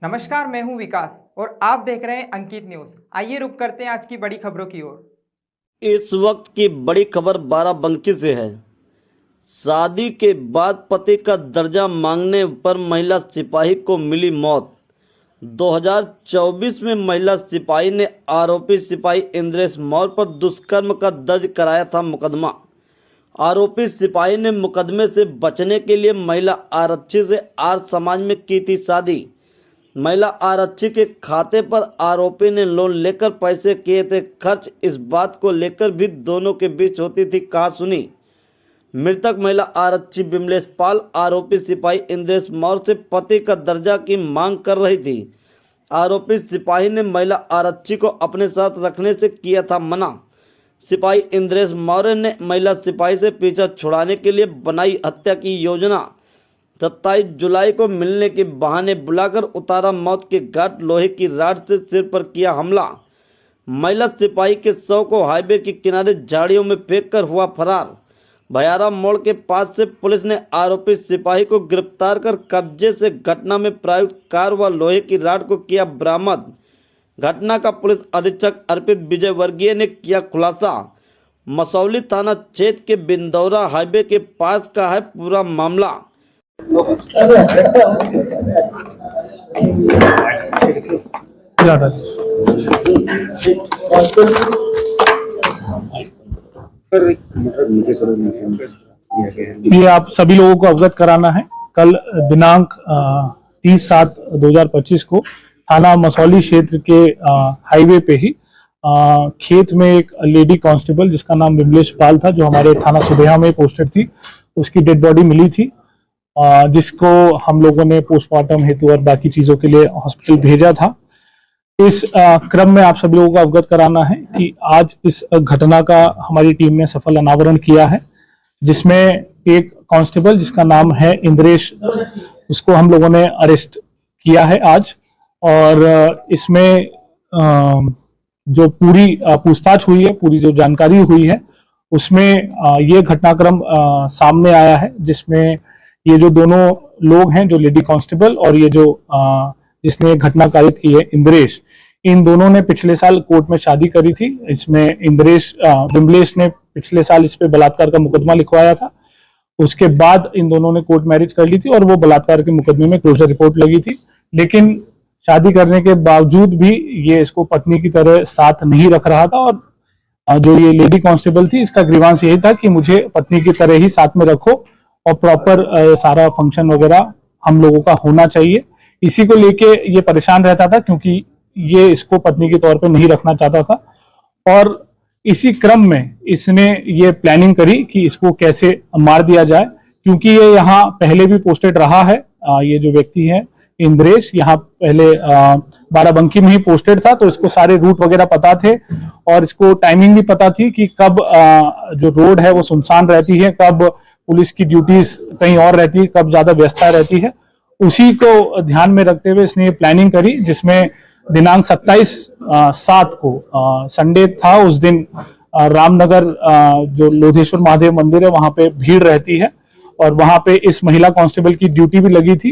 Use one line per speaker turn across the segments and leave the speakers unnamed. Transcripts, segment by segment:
नमस्कार, मैं हूं विकास और आप देख रहे हैं अंकित न्यूज। आइए रुक करते हैं आज की बड़ी खबरों की ओर।
इस वक्त की बड़ी खबर बाराबंकी से है। शादी के बाद पति का दर्जा मांगने पर महिला सिपाही को मिली मौत। 2024 में महिला सिपाही ने आरोपी सिपाही इंद्रेश मौर्य पर दुष्कर्म का दर्ज कराया था मुकदमा। आरोपी सिपाही ने मुकदमे से बचने के लिए महिला आरक्षी से आर्य समाज में की थी शादी। महिला आरक्षी के खाते पर आरोपी ने लोन लेकर पैसे किए थे खर्च। इस बात को लेकर भी दोनों के बीच होती थी कहासुनी। मृतक महिला आरक्षी विमलेश पाल आरोपी सिपाही इंद्रेश मौर्य से पति का दर्जा की मांग कर रही थी। आरोपी सिपाही ने महिला आरक्षी को अपने साथ रखने से किया था मना। सिपाही इंद्रेश मौर्य ने महिला सिपाही से पीछा छुड़ाने के लिए बनाई हत्या की योजना। 27 जुलाई को मिलने के बहाने बुलाकर उतारा मौत के घाट। लोहे की रॉड से सिर पर किया हमला। महिला सिपाही के शव को हाईवे के किनारे झाड़ियों में फेंककर हुआ फरार। भयारा मोड़ के पास से पुलिस ने आरोपी सिपाही को गिरफ्तार कर कब्जे से घटना में प्रयुक्त कार व लोहे की रॉड को किया बरामद। घटना का पुलिस अधीक्षक अर्पित विजय वर्गीय ने किया खुलासा। मसौली थाना क्षेत्र के बिंदौरा हाईवे के पास का है पूरा मामला।
ये आप सभी लोगों को अवगत कराना है। कल दिनांक 30/7/2025 को थाना मसौली क्षेत्र के हाईवे पे ही खेत में एक लेडी कांस्टेबल जिसका नाम विमलेश पाल था, जो हमारे थाना सुबेहा में पोस्टेड थी, उसकी डेड बॉडी मिली थी, जिसको हम लोगों ने पोस्टमार्टम हेतु और बाकी चीजों के लिए हॉस्पिटल भेजा था। इस क्रम में आप सभी लोगों को अवगत कराना है कि आज इस घटना का हमारी टीम ने सफल अनावरण किया है, जिसमें एक कांस्टेबल जिसका नाम है इंद्रेश, उसको हम लोगों ने अरेस्ट किया है आज। और इसमें जो पूरी पूछताछ हुई है, पूरी जो जानकारी हुई है, उसमें ये घटनाक्रम सामने आया है, जिसमें ये जो दोनों लोग हैं, जो लेडी कांस्टेबल और ये जो जिसने घटना कारित की है इंद्रेश, इन दोनों ने पिछले साल कोर्ट में शादी करी थी। इसमें विमलेश ने पिछले साल इस पे बलात्कार का मुकदमा लिखवाया था। उसके बाद इन दोनों ने कोर्ट मैरिज कर ली थी और वो बलात्कार के मुकदमे में क्लोजर रिपोर्ट लगी थी। लेकिन शादी करने के बावजूद भी ये इसको पत्नी की तरह साथ नहीं रख रहा था। और जो ये लेडी कांस्टेबल थी, इसका ग्रीवांस यही था कि मुझे पत्नी की तरह ही साथ में रखो और प्रॉपर सारा फंक्शन वगैरह हम लोगों का होना चाहिए। इसी को लेके ये परेशान रहता था, क्योंकि ये इसको पत्नी के तौर पे नहीं रखना चाहता था। और इसी क्रम में इसने ये प्लानिंग करी कि इसको कैसे मार दिया जाए, क्योंकि ये यहाँ पहले भी पोस्टेड रहा है। ये जो व्यक्ति है इंद्रेश, यहाँ पहले बाराबंकी में ही पोस्टेड था, तो इसको सारे रूट वगैरह पता थे और इसको टाइमिंग भी पता थी कि कब जो रोड है वो सुनसान रहती है, कब पुलिस की ड्यूटीज कहीं और रहती है, कब ज्यादा व्यस्तता रहती है। उसी को ध्यान में रखते हुए इसने ये प्लानिंग करी, जिसमें दिनांक 27/7 को संडे था। उस दिन रामनगर जो लोधेश्वर महादेव मंदिर है, वहां पे भीड़ रहती है और वहां पे इस महिला कांस्टेबल की ड्यूटी भी लगी थी।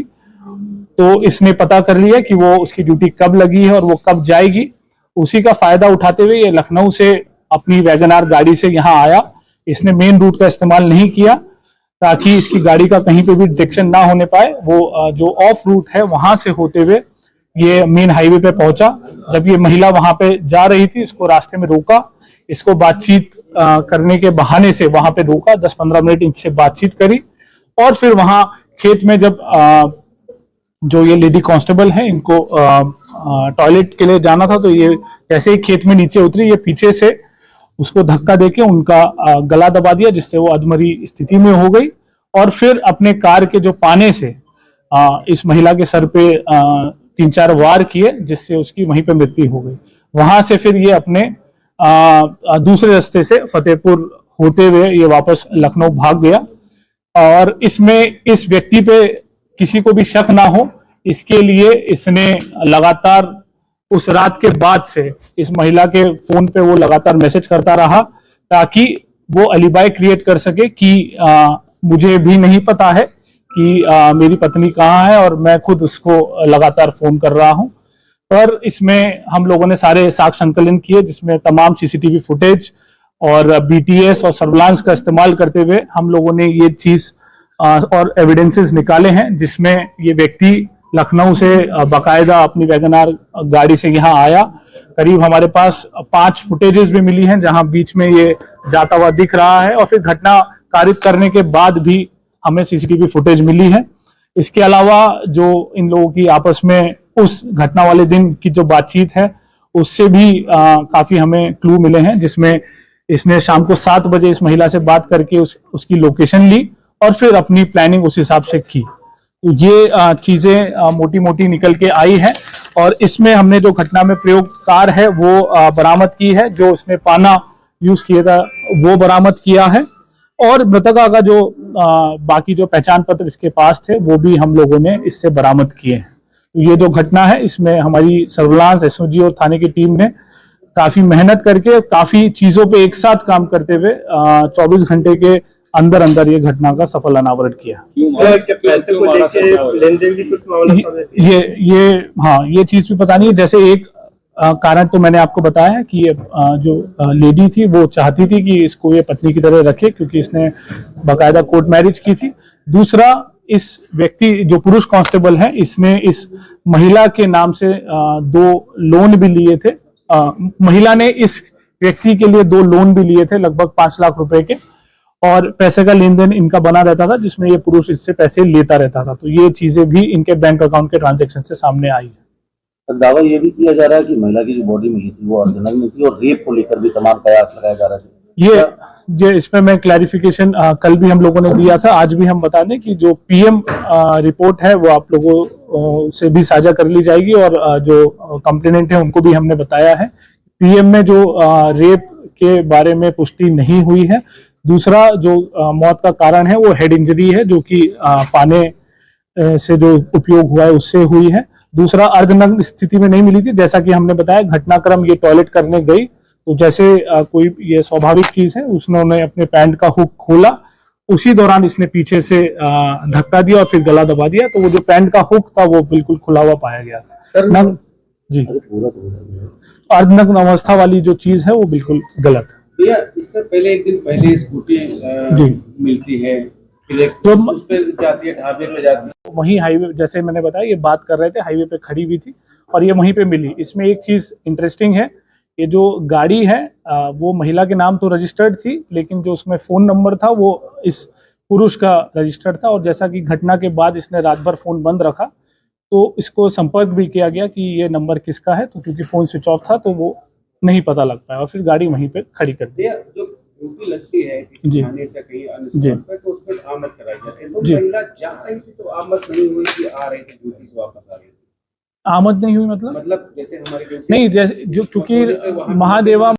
तो इसने पता कर लिया कि वो उसकी ड्यूटी कब लगी है और वो कब जाएगी। उसी का फायदा उठाते हुए ये लखनऊ से अपनी वैगनार गाड़ी से यहाँ आया। इसने मेन रूट का इस्तेमाल नहीं किया ताकि इसकी गाड़ी का कहीं पे भी डिटेक्शन ना होने पाए। वो जो ऑफ रूट है वहां से होते हुए ये मेन हाईवे पे पहुंचा। जब ये महिला वहां पे जा रही थी, इसको रास्ते में रोका, इसको बातचीत करने के बहाने से वहां पे रोका, 10-15 मिनट इनसे बातचीत करी और फिर वहां खेत में जब जो ये लेडी कांस्टेबल है, इनको टॉयलेट के लिए जाना था, तो ये जैसे ही खेत में नीचे उतरी, ये पीछे से उसको धक्का देके उनका गला दबा दिया, जिससे वो अधमरी स्थिति में हो गई। और फिर अपने कार के जो पाने से इस महिला के सर पे 3-4 वार किए, जिससे उसकी वहीं पे मृत्यु हो गई। वहां से फिर ये अपने दूसरे रास्ते से फतेहपुर होते हुए ये वापस लखनऊ भाग गया। और इसमें इस व्यक्ति पे किसी को भी शक ना हो, इसके लिए इसने लगातार उस रात के बाद से इस महिला के फोन पे वो लगातार मैसेज करता रहा, ताकि वो अलीबाई क्रिएट कर सके कि मुझे भी नहीं पता है कि मेरी पत्नी कहाँ है, और मैं खुद उसको लगातार फोन कर रहा हूँ। पर इसमें हम लोगों ने सारे साक्ष्य संकलन किए, जिसमें तमाम सीसीटीवी फुटेज और बीटीएस और सर्विलांस का इस्तेमाल करते हुए हम लोगों ने ये चीज और एविडेंसेस निकाले हैं, जिसमें ये व्यक्ति लखनऊ से बाकायदा अपनी वैगनार गाड़ी से यहाँ आया। करीब हमारे पास 5 फुटेजेस भी मिली हैं जहां बीच में ये जाता हुआ दिख रहा है, और फिर घटना कारित करने के बाद भी हमें सीसीटीवी फुटेज मिली है। इसके अलावा जो इन लोगों की आपस में उस घटना वाले दिन की जो बातचीत है, उससे भी काफी हमें क्लू मिले हैं, जिसमें इसने शाम को 7 बजे इस महिला से बात करके उसकी लोकेशन ली और फिर अपनी प्लानिंग उस हिसाब से की। तो ये चीजें मोटी मोटी निकल के आई है, और इसमें हमने जो घटना में प्रयोग कार है वो बरामद की है, जो उसने पाना यूज किया था वो बरामद किया है, और मृतका का जो बाकी जो पहचान पत्र इसके पास थे वो भी हम लोगों ने इससे बरामद किए हैं। तो ये जो घटना है, इसमें हमारी सर्विलांस, एसओजी और थाने की टीम ने काफी मेहनत करके काफी चीजों पे एक साथ काम करते हुए 24 घंटे के अंदर अंदर ये घटना का सफल अनावरण किया।
पैसे को लेके लेन-देन की कुछ मामला
ये चीज भी पता नहीं है। जैसे एक कारण तो मैंने आपको बताया है कि ये जो लेडी थी वो चाहती थी कि इसको ये पत्नी की तरह रखे, क्योंकि इसने बाकायदा कोर्ट मैरिज की थी। दूसरा, इस व्यक्ति जो पुरुष कांस्टेबल है, इसने इस महिला के नाम से 2 लोन भी लिए थे। महिला ने इस व्यक्ति के लिए 2 लोन भी लिए थे, लगभग 5 लाख रुपए के, और पैसे का लेन देन इनका बना रहता था, जिसमें ये पुरुष इससे पैसे लेता रहता था। तो ये चीजें भी इनके बैंक अकाउंट के ट्रांजैक्शन से सामने आई है।
दावा ये भी किया जा रहा है कि महिला की जो बॉडी मिली थी वो ओरिजिनल में थी, और रेप को लेकर भी तमाम प्रयास लगाया जा रहा है।
ये इसमें मैं क्लैरिफिकेशन कल भी हम लोगों ने दिया था, आज भी हम बता दें कि जो पीएम रिपोर्ट है वो आप लोगों से भी साझा कर ली जाएगी, और जो कंप्लेनेंट है उनको भी हमने बताया है। पीएम में जो रेप के बारे में पुष्टि नहीं हुई है। दूसरा, जो मौत का कारण है वो हेड इंजरी है, जो कि पाने से जो उपयोग हुआ है उससे हुई है। दूसरा, अर्धनग्न स्थिति में नहीं मिली थी, जैसा कि हमने बताया। घटनाक्रम ये टॉयलेट करने गई, तो जैसे कोई ये स्वाभाविक चीज है, उसने अपने पैंट का हुक खोला, उसी दौरान इसने पीछे से धक्का दिया और फिर गला दबा दिया, तो वो जो पैंट का हुक था वो बिल्कुल खुला हुआ पाया गया। जी, अर्धनग्न अवस्था वाली जो चीज है वो बिल्कुल गलत है।
भैया, इससे पहले एक दिन पहले स्कूटी मिलती है, तो उस पे जाती है, ढाबे पे जाती है,
वहीं हाईवे, जैसे मैंने बताया, ये बात कर रहे थे, हाईवे पे खड़ी हुई थी और ये वहीं पे मिली। इसमें एक चीज इंटरेस्टिंग है, ये जो गाड़ी है वो महिला के नाम तो रजिस्टर्ड थी, लेकिन जो उसमें फोन नंबर था वो इस पुरुष का रजिस्टर्ड था। और जैसा कि घटना के बाद इसने रात भर फोन बंद रखा, तो इसको संपर्क भी किया गया कि ये नंबर किसका है, तो क्योंकि फोन स्विच ऑफ था तो वो नहीं पता लग पाया, और फिर गाड़ी वहीं पे खड़ी कर दी।
जो ड्यूटी लगती है किसी थाने से कहीं अन्य स्थान पर, तो उसमें आमद कराई जाती है। तो महिला जा रही थी तो आमद नहीं हुई कि आ रही थी ड्यूटी से वापस आ रही थी?
आमद नहीं हुई मतलब
जैसे हमारी
नहीं, जैसे जो क्योंकि महादेवा